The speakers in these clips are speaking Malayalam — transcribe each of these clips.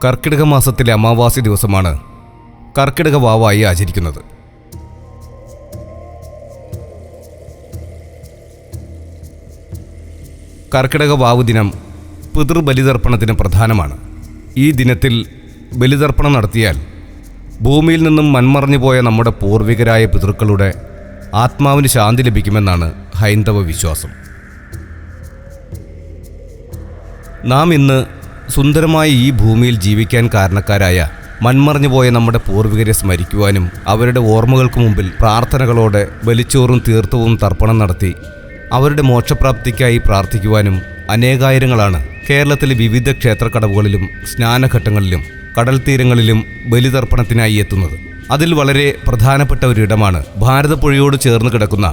കർക്കിടക മാസത്തിലെ അമാവാസി ദിവസമാണ് കർക്കിടക വാവായി ആചരിക്കുന്നത്. കർക്കിടക വാവ് ദിനം പിതൃബലിതർപ്പണത്തിന് പ്രധാനമാണ്. ഈ ദിനത്തിൽ ബലിതർപ്പണം നടത്തിയാൽ ഭൂമിയിൽ നിന്നും മൺമറഞ്ഞു പോയ നമ്മുടെ പൂർവികരായ പിതൃക്കളുടെ ആത്മാവിന് ശാന്തി ലഭിക്കുമെന്നാണ് ഹൈന്ദവ വിശ്വാസം. നാം ഇന്ന് സുന്ദരമായ ഈ ഭൂമിയിൽ ജീവിക്കാൻ കാരണക്കാരായ മൺമറഞ്ഞു പോയ നമ്മുടെ പൂർവികരെ സ്മരിക്കുവാനും അവരുടെ ഓർമ്മകൾക്ക് മുമ്പിൽ പ്രാർത്ഥനകളോടെ ബലിച്ചോറും തീർത്ഥവും തർപ്പണം നടത്തി അവരുടെ മോക്ഷപ്രാപ്തിക്കായി പ്രാർത്ഥിക്കുവാനും അനേകായിരങ്ങളാണ് കേരളത്തിലെ വിവിധ ക്ഷേത്രക്കടവുകളിലും സ്നാനഘട്ടങ്ങളിലും കടൽ തീരങ്ങളിലും ബലിതർപ്പണത്തിനായി എത്തുന്നത്. അതിൽ വളരെ പ്രധാനപ്പെട്ട ഒരിടമാണ് ഭാരതപ്പുഴയോട് ചേർന്ന് കിടക്കുന്ന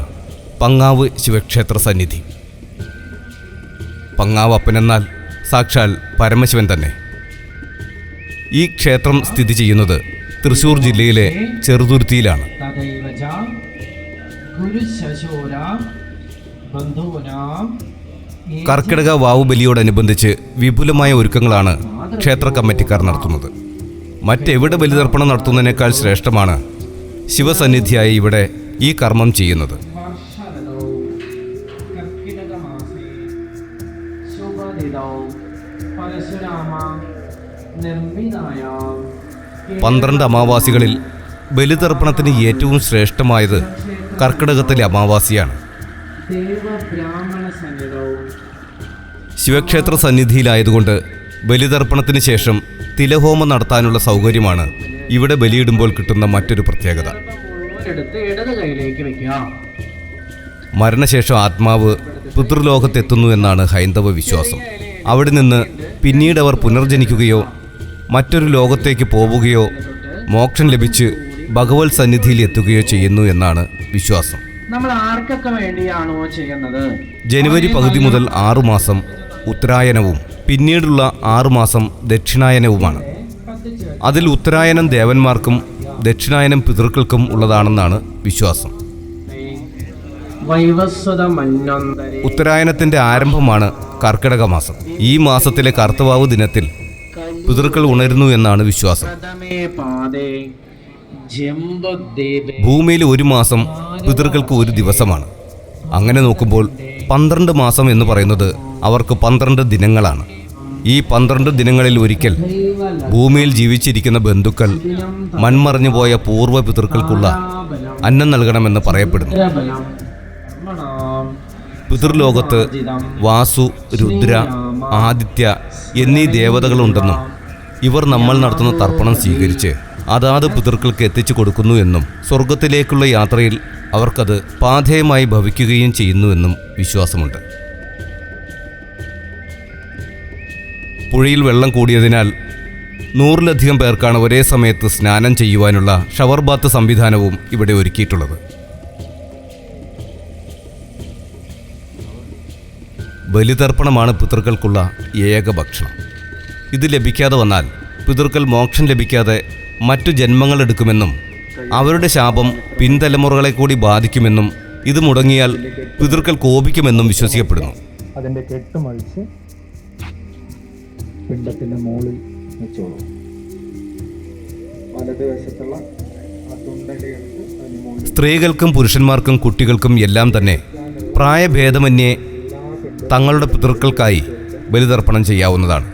പങ്ങാവ് ശിവക്ഷേത്ര സന്നിധി. പങ്ങാവ് അപ്പനെന്നാൽ സാക്ഷാൽ പരമശിവൻ തന്നെ. ഈ ക്ഷേത്രം സ്ഥിതി ചെയ്യുന്നത് തൃശ്ശൂർ ജില്ലയിലെ ചെറുതുരുത്തിയിലാണ്. കർക്കിടക വാവുബലിയോടനുബന്ധിച്ച് വിപുലമായ ഒരുക്കങ്ങളാണ് ക്ഷേത്ര കമ്മിറ്റിക്കാർ നടത്തുന്നത്. മറ്റെവിടെ ബലിതർപ്പണം നടത്തുന്നതിനേക്കാൾ ശ്രേഷ്ഠമാണ് ശിവസന്നിധിയായി ഇവിടെ ഈ കർമ്മം ചെയ്യുന്നത്. പന്ത്രണ്ട് അമാവാസികളിൽ ബലിതർപ്പണത്തിന് ഏറ്റവും ശ്രേഷ്ഠമായത് കർക്കിടകത്തിലെ അമാവാസിയാണ്. ശിവക്ഷേത്ര സന്നിധിയിലായതുകൊണ്ട് ബലിതർപ്പണത്തിന് ശേഷം തിലഹോമം നടത്താനുള്ള സൗകര്യമാണ് ഇവിടെ ബലിയിടുമ്പോൾ കിട്ടുന്ന മറ്റൊരു പ്രത്യേകത. മരണശേഷം ആത്മാവ് പിതൃലോകത്തെത്തുന്നു എന്നാണ് ഹൈന്ദവ വിശ്വാസം. അവിടെ നിന്ന് പിന്നീട് അവർ പുനർജനിക്കുകയോ മറ്റൊരു ലോകത്തേക്ക് പോവുകയോ മോക്ഷം ലഭിച്ച് ഭഗവത് സന്നിധിയിൽ എത്തുകയോ ചെയ്യുന്നു എന്നാണ് വിശ്വാസം. ജനുവരി പകുതി മുതൽ 6 മാസം ഉത്തരായനവും പിന്നീടുള്ള 6 മാസം ദക്ഷിണായനവുമാണ്. അതിൽ ഉത്തരായനം ദേവന്മാർക്കും ദക്ഷിണായനം പിതൃക്കൾക്കും ഉള്ളതാണെന്നാണ് വിശ്വാസം. ഉത്തരായനത്തിന്റെ ആരംഭമാണ് കർക്കിടക മാസം. ഈ മാസത്തിലെ കർത്തവാവ് ദിനത്തിൽ പിതൃക്കൾ ഉണരുന്നു എന്നാണ് വിശ്വാസം. ഭൂമിയിൽ 1 മാസം പിതൃക്കൾക്ക് 1 ദിവസമാണ്. അങ്ങനെ നോക്കുമ്പോൾ 12 മാസം എന്ന് പറയുന്നത് അവർക്ക് 12 ദിനങ്ങളാണ്. ഈ 12 ദിനങ്ങളിൽ ഒരിക്കൽ ഭൂമിയിൽ ജീവിച്ചിരിക്കുന്ന ബന്ധുക്കൾ മൺമറഞ്ഞു പോയ പൂർവ്വ പിതൃക്കൾക്കുള്ള അന്നം നൽകണമെന്ന് പറയപ്പെടുന്നു. പിതൃലോകത്ത് വാസു, രുദ്ര, ആദിത്യ എന്നീ ദേവതകളുണ്ടെന്നും ഇവർ നമ്മൾ നടത്തുന്ന തർപ്പണം സ്വീകരിച്ച് അതാത് പിതൃക്കൾക്ക് എത്തിച്ചു കൊടുക്കുന്നു എന്നും സ്വർഗത്തിലേക്കുള്ള യാത്രയിൽ അവർക്കത് പാഥേയമായി ഭവിക്കുകയും ചെയ്യുന്നുവെന്നും വിശ്വാസമുണ്ട്. പുഴയിൽ വെള്ളം കൂടിയതിനാൽ 100-ലധികം പേർക്കാണ് ഒരേ സമയത്ത് സ്നാനം ചെയ്യുവാനുള്ള ഷവർ ബാത്ത് സംവിധാനവും ഇവിടെ ഒരുക്കിയിട്ടുള്ളത്. ബലിതർപ്പണമാണ് പിതൃക്കൾക്കുള്ള ഏക ഭക്ഷണം. ഇത് ലഭിക്കാതെ വന്നാൽ പിതൃക്കൾ മോക്ഷം ലഭിക്കാതെ മറ്റു ജന്മങ്ങളെടുക്കുമെന്നും അവരുടെ ശാപം പിൻതലമുറകളെ കൂടി ബാധിക്കുമെന്നും ഇത് മുടങ്ങിയാൽ പിതൃക്കൾ കോപിക്കുമെന്നും വിശ്വസിക്കപ്പെടുന്നു. അതിൻ്റെ കെട്ടുമഴിച്ച് പിണ്ടത്തിൻ്റെ മുകളിൽ വെച്ചോളൂ. വലതുവശത്തുള്ള സ്ത്രീകൾക്കും പുരുഷന്മാർക്കും കുട്ടികൾക്കും എല്ലാം തന്നെ പ്രായഭേദമന്യേ തങ്ങളുടെ പിതൃക്കൾക്കായി ബലിതർപ്പണം ചെയ്യാവുന്നതാണ്.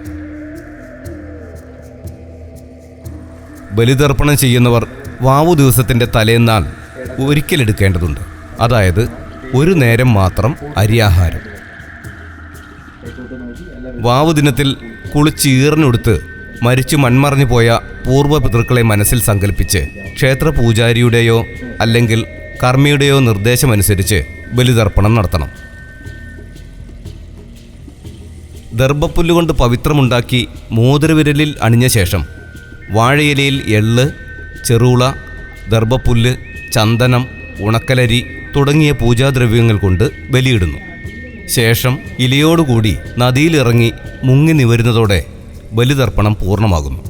ബലിതർപ്പണം ചെയ്യുന്നവർ വാവു ദിവസത്തിൻ്റെ തലേന്നാൾ ഒരിക്കലെടുക്കേണ്ടതുണ്ട്. അതായത് 1 നേരം മാത്രം അരിയാഹാരം. വാവു ദിനത്തിൽ കുളിച്ചീറിനൊടുത്ത് മരിച്ചു മൺമറഞ്ഞു പോയ പൂർവ്വ പിതൃക്കളെ മനസ്സിൽ സങ്കല്പിച്ച് ക്ഷേത്ര പൂജാരിയുടെയോ അല്ലെങ്കിൽ കർമ്മിയുടെയോ നിർദ്ദേശമനുസരിച്ച് ബലിതർപ്പണം നടത്തണം. ദർഭപ്പുല്ലുകൊണ്ട് പവിത്രമുണ്ടാക്കി മോതിരവിരലിൽ അണിഞ്ഞ ശേഷം വാഴയിലയിൽ എള്ള്, ചെറുള, ദർഭപ്പുല്ല്, ചന്ദനം, ഉണക്കലരി തുടങ്ങിയ പൂജാദ്രവ്യങ്ങൾ കൊണ്ട് ബലിയിടുന്നു. ശേഷം ഇലയോടുകൂടി നദിയിലിറങ്ങി മുങ്ങി നിവരുന്നതോടെ ബലിതർപ്പണം പൂർണ്ണമാകുന്നു.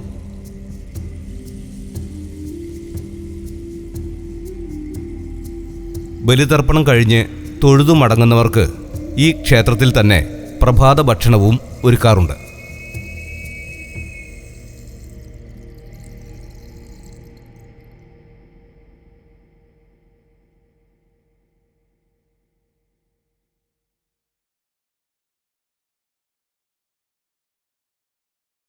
ബലിതർപ്പണം കഴിഞ്ഞ് തൊഴുതു മടങ്ങുന്നവർക്ക് ഈ ക്ഷേത്രത്തിൽ തന്നെ പ്രഭാത ഭക്ഷണവും ഒരുക്കാറുണ്ട്.